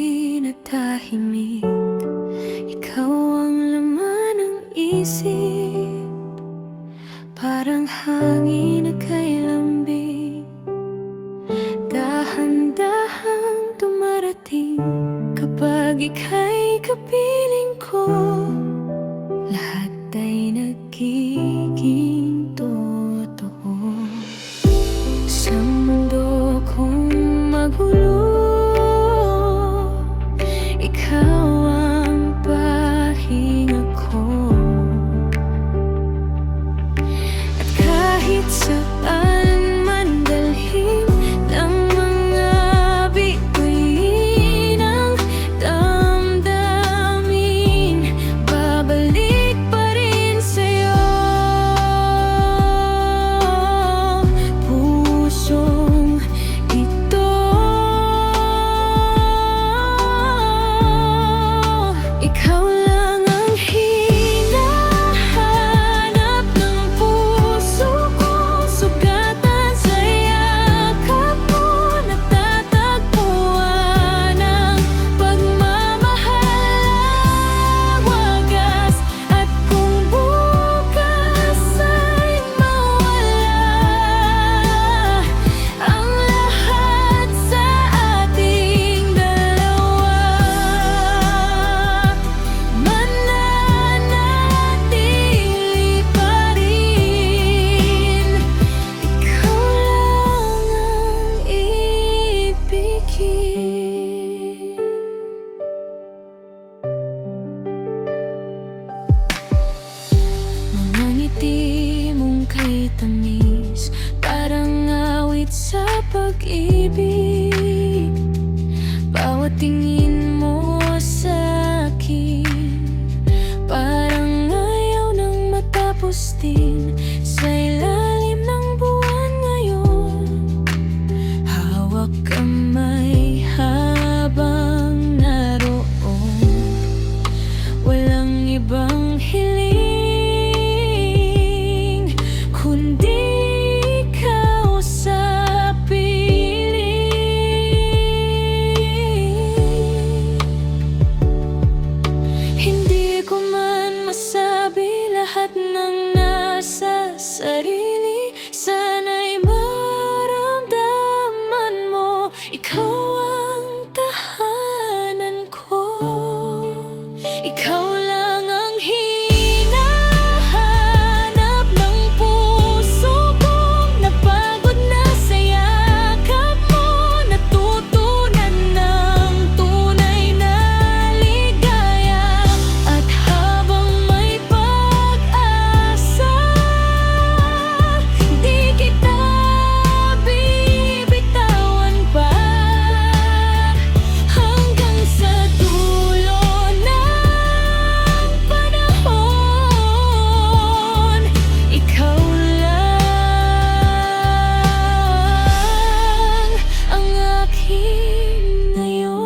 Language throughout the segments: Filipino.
di natahimik. Ikaw ang laman ng isip, parang hangin na kay lambing. Dahan-dahang dumarating kapag ika'y kapiling ko. Lahat ay nagiging totoo. Sa mundo kong magulo, ikaw ang pahinga ko. At kahit saan man dalhin ng mga bituin ng damdamin, babalik pa rin sa'yo. Pusong ito, ikaw lang ang hinahanap ng puso ko. Sugatan sa yakap mo, natatagpuan ang pagmamahal na wagas. At kung bukas ay mawala ang lahat sa ating dalawa, mananatili pa rin. Ikaw lang ang ibigin. Mga ngiti mong kay tamis, parang awit sa pag-ibig. Bawat tingin mo sa akin, parang ayaw nang matapos din. Sa ilalim ng buwan ngayon, hawak kamay habang naroon. Walang ibang hiling kundi ikaw sa piling. Hindi ko man masabi lahat ng nasa sarili. Sana'y maramdaman mo, ikaw ang tahanan ko. Ikaw lang ang hinahanap ng puso kong napagod na sa yakap mo. Natutunan ng tunay na ligaya. At habang may pag-asa, di kita bibitawan pa. Hanggang sa dulo ng panahon, ikaw lang ang akin ngayon.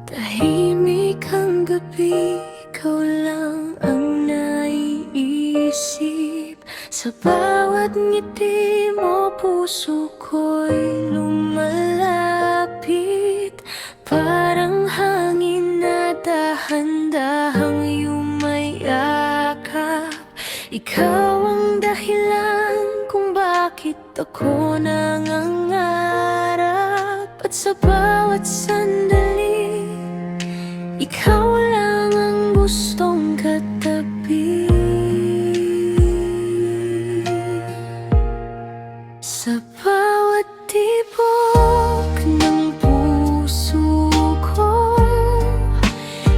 Tahimik ang gabi, ikaw lang ang naiisip. Sa bawat ngiti mo, puso ko'y lumalapit. Parang hangin na dahan-dahang yumayakap. Ikaw ang dahilan kung bakit ako nangangarap. At sa bawat sandali, ikaw lang ang gustong katabi. Sa bawat tibok ng puso ko,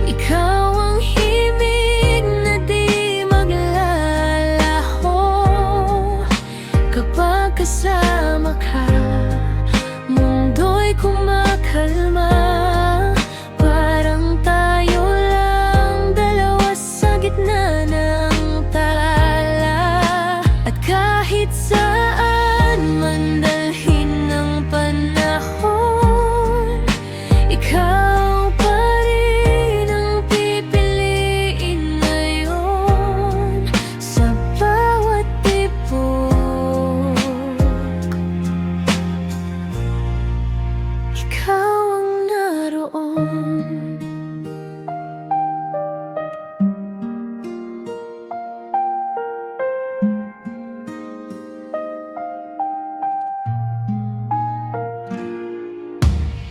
ikaw ang himig na di maglalaho. Kapag kasama ka, mundo'y kumakalma. Parang tayo lang dalawa sa gitna ng tala. kahit saan man dalhin ng panahon, ikaw pa rin ang pipiliin ngayon sa bawat tibok. Ikaw ang naroon.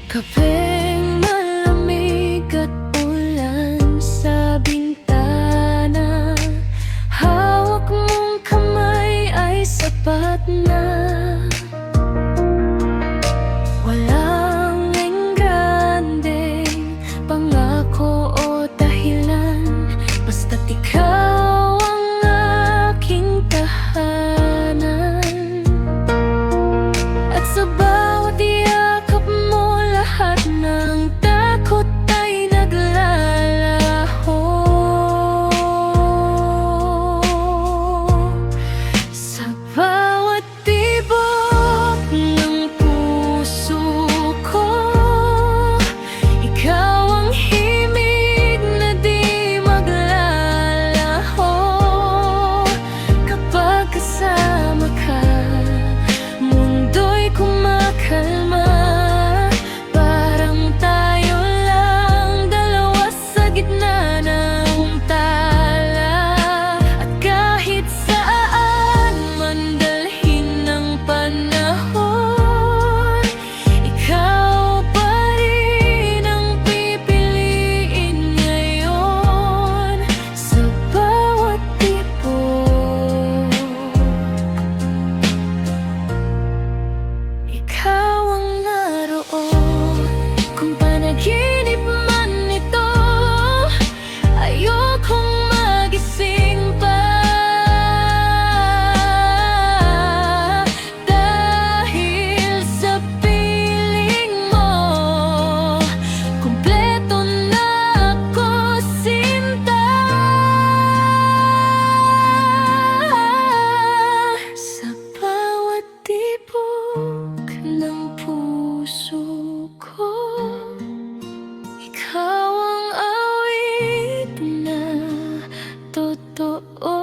Kapeng malamig at ulan sa bintana, hawak mong kamay ay sapat na. Walang engrandeng pangako o dahilan, basta't ikaw ang aking tahanan. At sa bawat yakap mo, lahat ng takot ay naglalaho. Sa bawat tibok ng puso ko, ikaw ang himig na di maglalaho. Kapag kasama ka, mundo'y kumakalma. Parang tayo lang dalawa sa gitna ng tala. At kahit saan man dalhin ng panahon, ikaw pa rin ang pipiliin ngayon sa bawat tibok. Ikaw ang naroon. Kung panaginip man ito, ayokong magising pa. Dahil sa piling mo, kumpleto na ako, sinta. Sa bawat tibok ng puso ko, ikaw ang awit na totoo.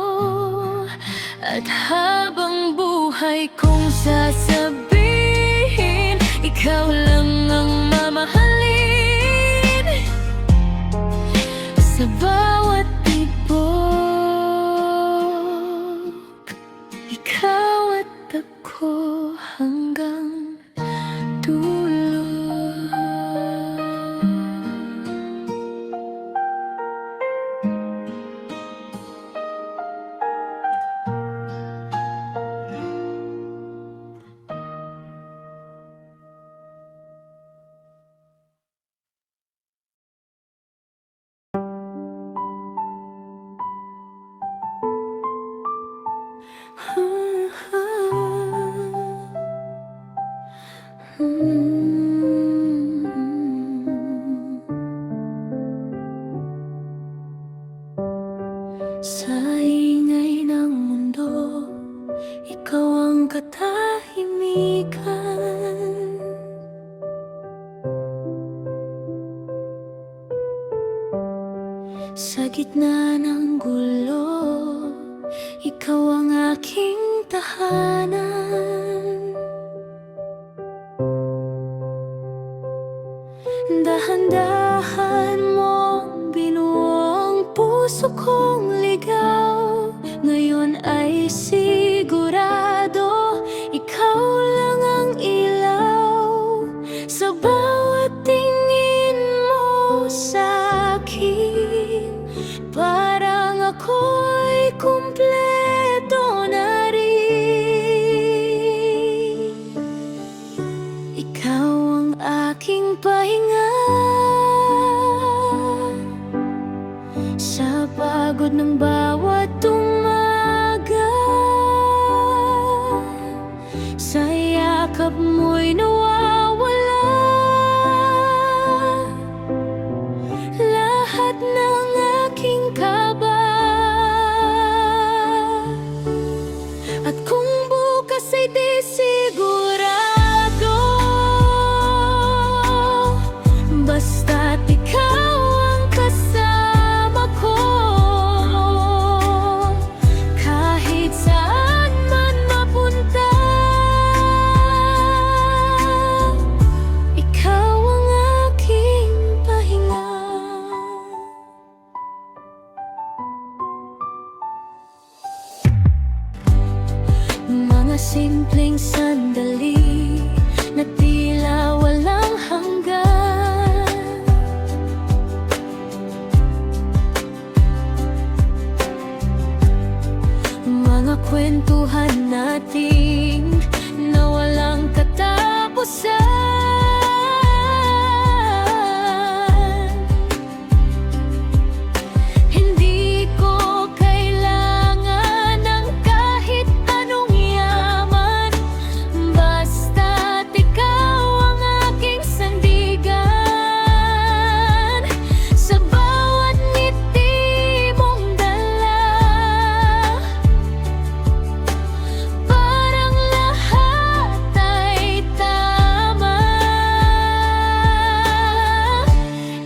At habang buhay kong sasabihin, ikaw lang ang mamahalin sa bawat tibok. Ikaw at ako hanggang dulo. Sa ingay ng mundo, ikaw ang katahimikan. Sa gitna ng gulo, ikaw ang aking tahanan. Dahan-dahan mong binuo ang puso kong ligaw. Ngayon ay sigurado, ikaw lang ang ilaw. Sa bawat tingin mo sa'kin, parang ako'y kumpleto na rin. Ikaw ang aking pahinga sa pagod ng bawat umaga. Sa yakap mo'y nawawala lahat ng aking kaba. At kung simpleng sandali na tila walang hanggan. Mga kwentuhan natin na walang katapusan. Hindi ko kailangan ng kahit anong yaman, basta't ikaw ang aking sandigan. Sa bawat ngiti mong dala, parang lahat ay tama.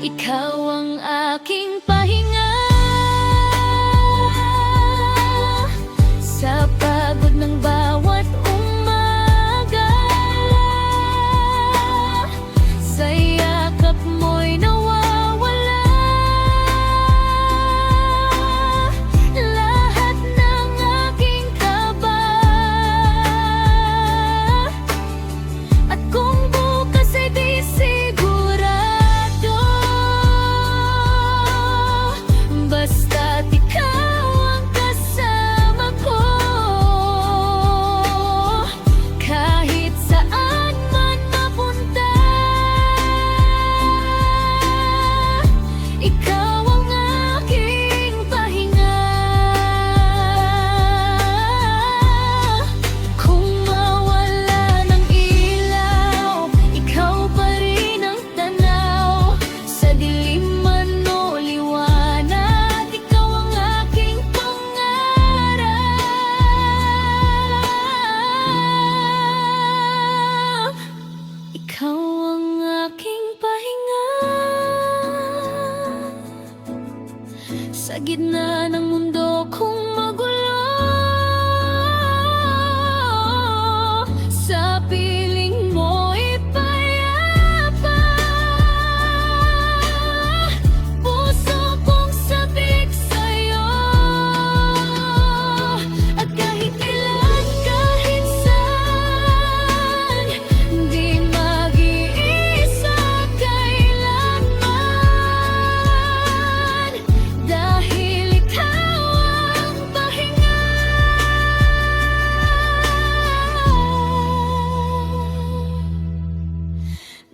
Ikaw ang aking pahinga sa pagod ng bawat umaga. Sa yakap mo'y nawawala lahat ng aking kaba. At kung bukas ay di sigurado, basta't ikaw ang kasama ko. Kahit saan man mapunta, ikaw ang aking pahinga. Kung mawala ng ilaw, ikaw pa rin ang tanaw. Sa dilim man o liwanag, ikaw ang aking pangarap. Ikaw ang aking pahinga sa gitna ng mundo kong magulo. Sa piling mo'y payapa, puso kong sabik sa'yo. At kahit kailan, kahit saan, di mag-iisa kailanman. Dahil ikaw ang pahinga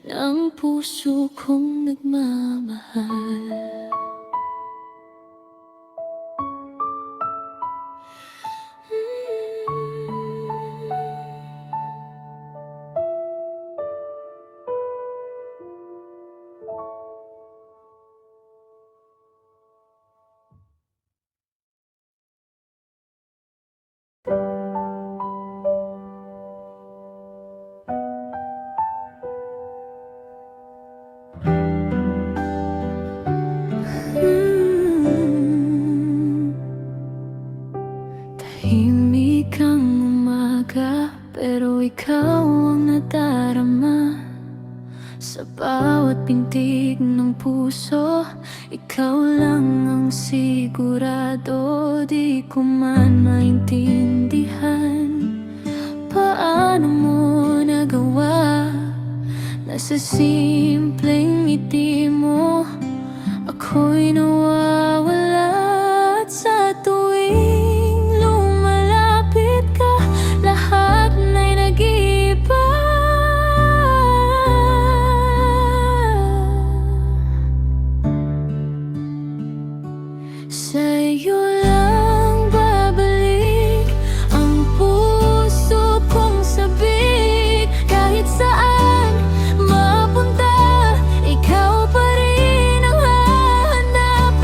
ng puso kong nagmamahal. Tahimik ang umaga, pero ikaw ang nadarama. Sa bawat pintig ng puso, ikaw lang ang sigurado. Di ko man maintindihan paano mo nagawa na sa simpleng ngiti mo ako'y nawawala. At sa tuwing lumalapit ka, lahat na'y nag-iiba. Sa'yo lang babalik ang puso kong sabik. Kahit saan mapunta, ikaw pa rin ang hahanap.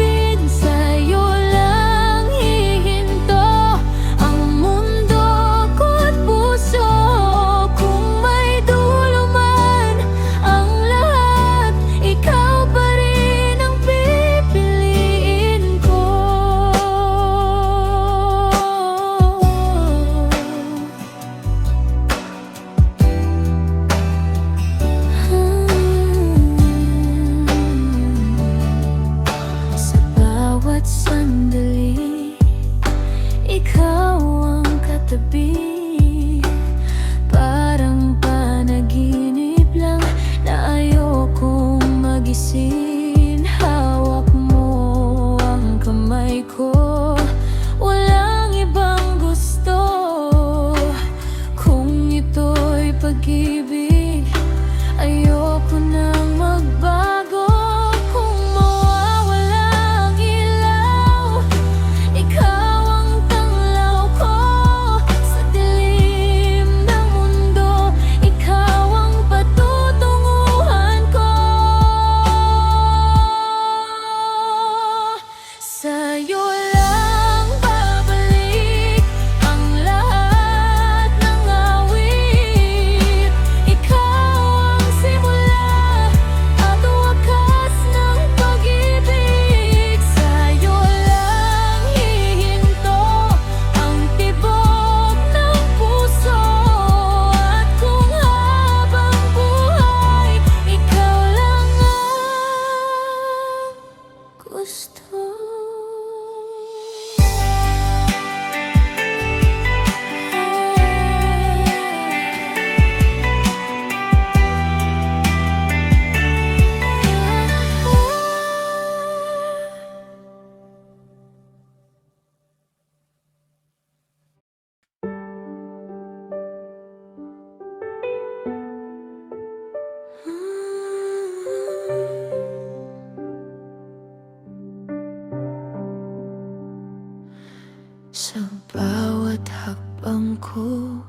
hakbang ko,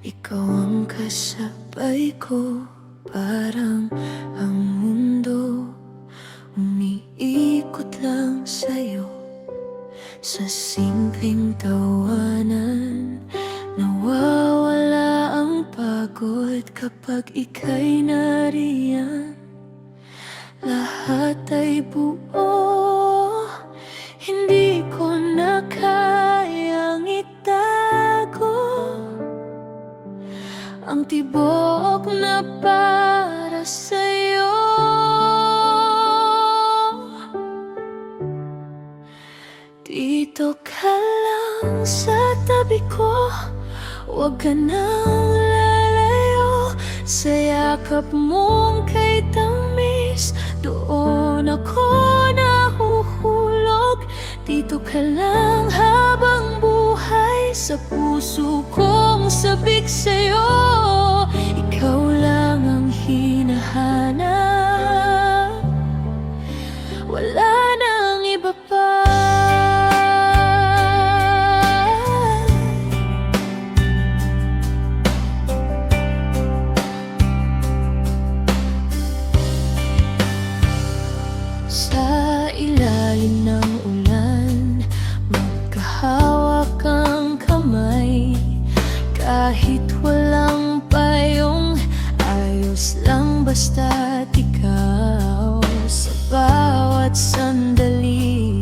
ikaw ang kasabay ko. Parang ang mundo umiikot lang sa'yo. Sa simpleng tawanan, nawawala ang pagod kapag ika'y nariyan. Lahat ay buo, hindi ko na kayang itago ang tibok na para sa'yo. Dito ka lang sa tabi ko, huwag ka nang lalayo. Sa yakap mong kay tamis, doon ako nahuhulog. Dito ka lang habang buhay, sa puso kong sabik sa'yo. Ikaw lang ang hinahanap, wala nang iba pa. Sa ilalim ng ulan, magkahawak ang kamay. Kahit walang payong, ayos lang basta't ikaw. Sa bawat sandali,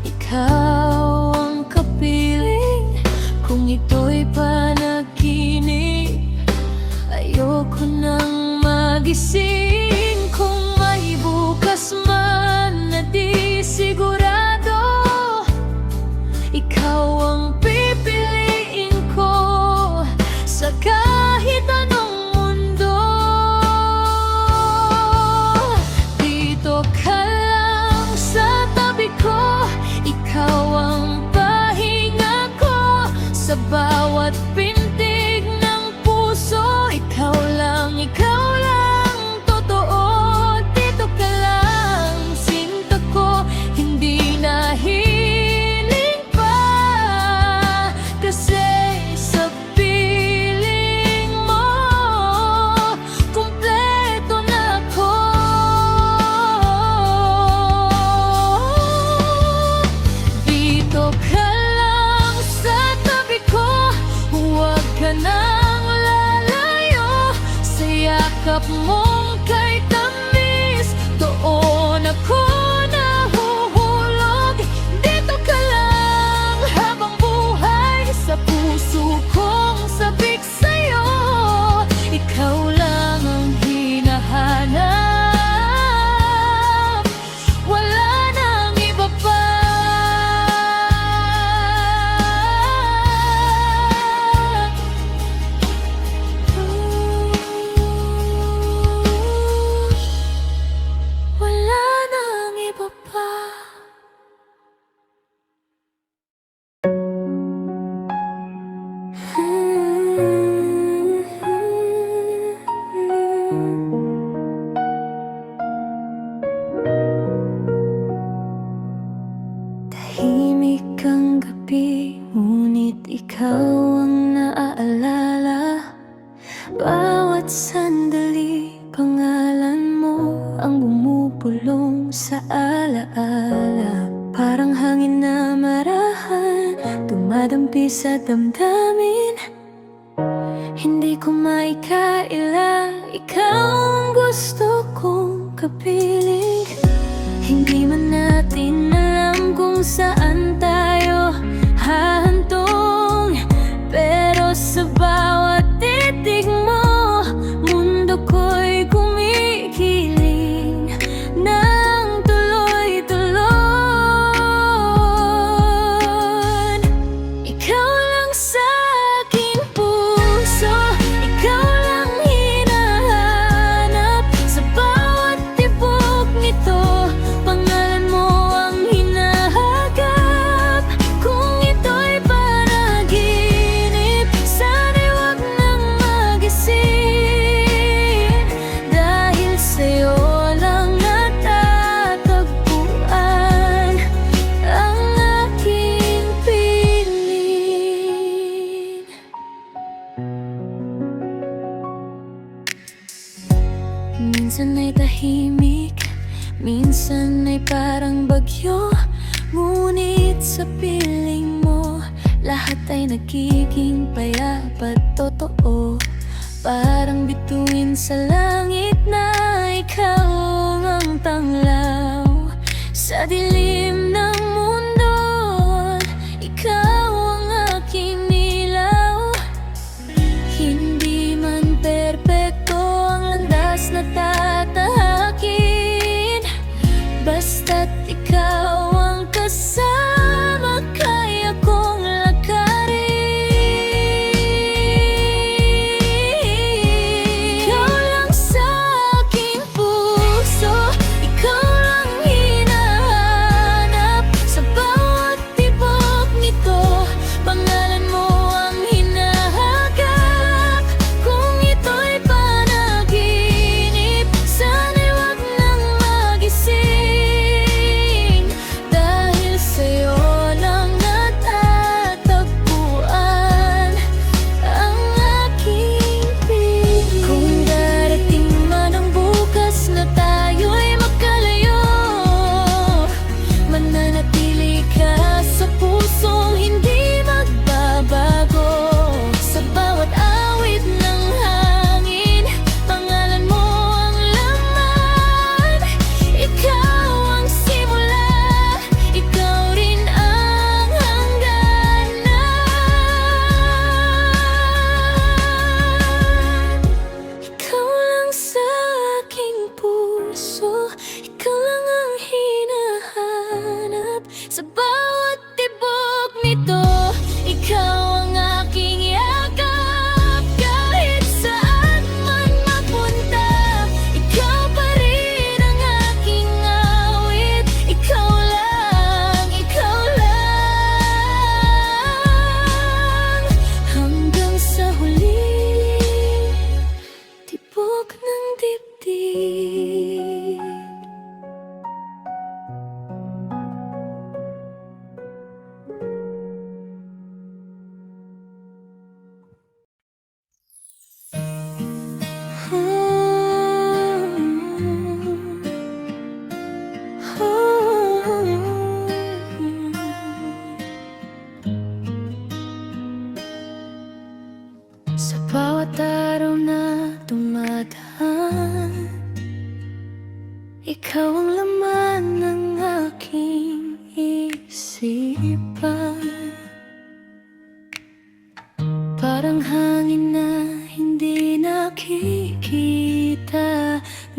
ikaw ang kapiling. Kung ito'y panaginip, ayoko nang magising. Kung may bukas man na di sigurado, ikaw ang pipiliin ko sa kahit anong mundo. Dito ka lang sa tabi ko, ikaw ang pahinga ko. Sa bawat pintig ng puso, ikaw lang totoo. Dito ka lang, sinta ko, hindi na hiling pa. Kasi sa piling mo, kumpleto na ako. Dito ka lang sa tabi ko, huwag ka nang lalayo. Sa yakap mong kay tamis, doon ako nahuhulog. Dito ka lang habang buhay, sa puso kong sabik sa'yo. Ikaw lang ang hinahanap, wala nang iba pa. Wala nang iba pa. Tahimik ang gabi, ngunit ikaw ang naaalala. Bawat sandali, pangalan mo ang bumubulong sa alaala. Parang hangin na marahan, dumadampi sa damdamin. Hindi ko maikaila, ikaw ang gusto kong kapiling. Hindi man natin alam kung saan tayo hahantong, pero sa bawat titig mo, mundo ko'y kumikiling ng tuloy-tuloy. Ikaw lang sa aking puso, ikaw lang hinahanap. Sa bawat tibok nito, pangalan mo ang hinahagap. Kung ito'y panaginip, sana'y Minsan ay tahimik, minsan ay parang bagyo. Ngunit sa piling mo, lahat ay nagiging payap at totoo. Parang bituin sa langit na ikaw ang tanglaw. Sa dilim ng mundo, ikaw ang aking ilaw. Hindi man perpekto ang landas na tatahakin, basta't ikaw ang kasama, kaya kong lakarin. Ikaw lang sa aking puso, ikaw lang hinahanap. Sa bawat tibok nito, pangalan mo ang hinahagap. Kung ito'y panaginip, sana'y wag nang magising, dahil sa'yo lang natatagpuan ang aking piling. Kung darating man ang bukas na tayo'y magkalayo, mananatili ka sa pusong hindi magbabago. Sa bawat awit ng hangin, pangalan mo ang laman. Ikaw ang simula, ikaw rin ang hangganan. Ikaw lang sa aking puso, ikaw lang ang hinahanap. Sa bawat tibok nito, ikaw ang aking yakap. Kahit saan man mapunta, ikaw pa rin ang aking awit. Ikaw lang, hanggang sa huling tibok ng dibdib. Sa bawat araw na dumadaan, ikaw ang laman ng aking isipan. Parang hangin na hindi nakikita,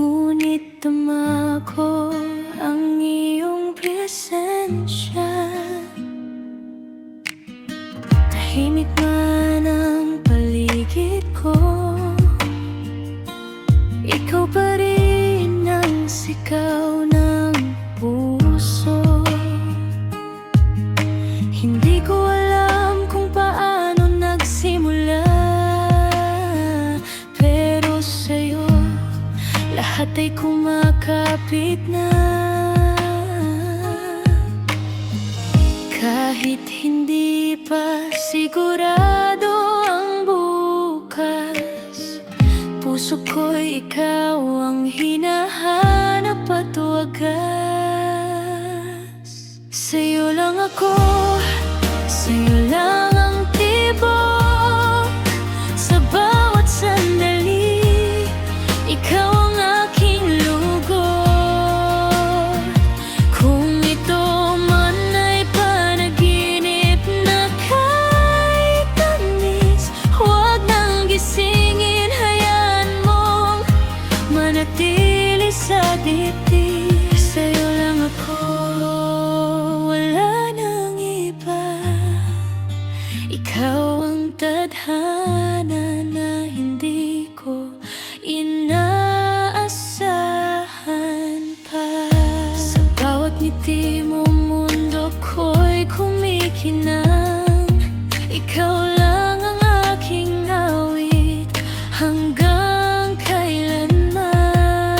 ngunit tama ko ang iyong presensya. Tahimik man ang paligid ko, ikaw pa rin ang sigaw ng puso. Hindi ko alam kung paano nagsimula, pero sa'yo lahat ay kumakapit na. Kahit hindi pa sigurado ang bukas, puso ko'y ikaw ang hinahanap at wagas. Sa'yo lang ako, sa'yo lang ang tibok. Sa bawat sandali, ikaw ang aking lugod. Kung ito man ay panaginip na kahit tamis, huwag nang gisingin, hayaan mong manatili sa dibdib. Sa'yo lang ako, wala nang iba. Ikaw ang tadhana na hindi ko inaasahan pa. Sa bawat ngiti mo, mundo ko'y kumikinang. Ikaw lang ang aking awit hanggang kailanman.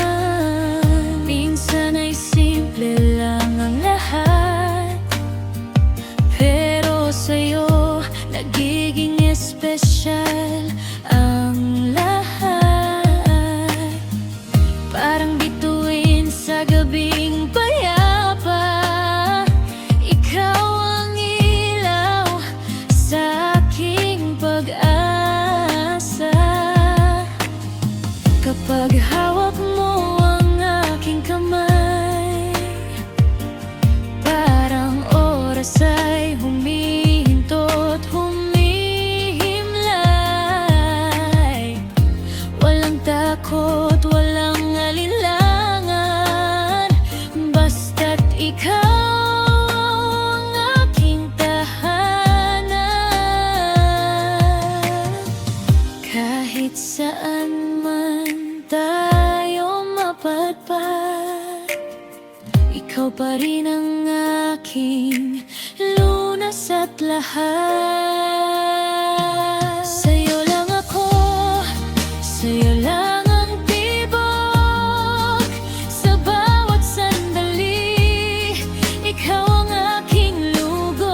Minsan ay simple lang ang lahat, pero sa'yo nagiging espesyal ang lahat. Kapag hawak mo ang aking kamay, parang oras ay humihinto't humihimlay. Walang takot, walang alinlangan, basta't ikaw ang aking tahanan. Kahit saan man tayo mapadpad, ikaw pa rin ang aking lunas at lahat. Sa'yo lang ako, sa'yo lang ang tibok, sa bawat sandali, ikaw ang aking lugod.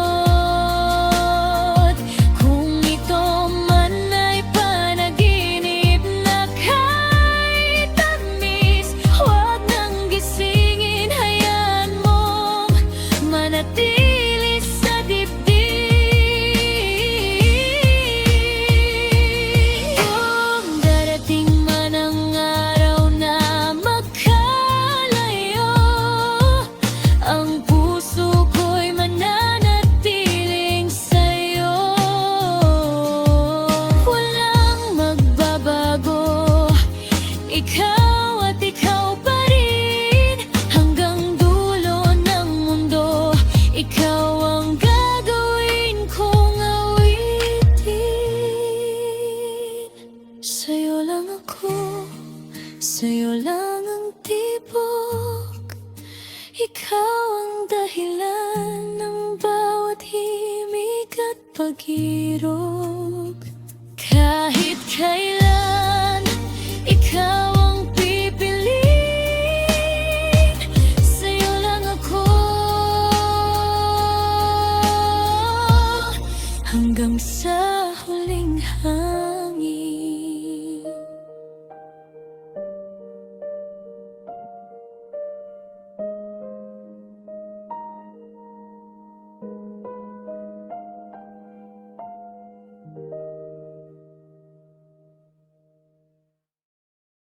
Kung ito man ay panaginip na kahit tamis, huwag nang gisingin, hayaan mong manatili sa dibdib. Kung darating man ang araw na magkalayo, ang puso ko'y mananatiling sa'yo. Walang magbabago, ikaw at ikaw pa rin, hanggang dulo ng mundo. Ikaw ang gagawin kong awitin. Sa'yo lang ako, sa'yo lang ang tibok, ikaw ang dahilan ng bawat himig at pag-irog.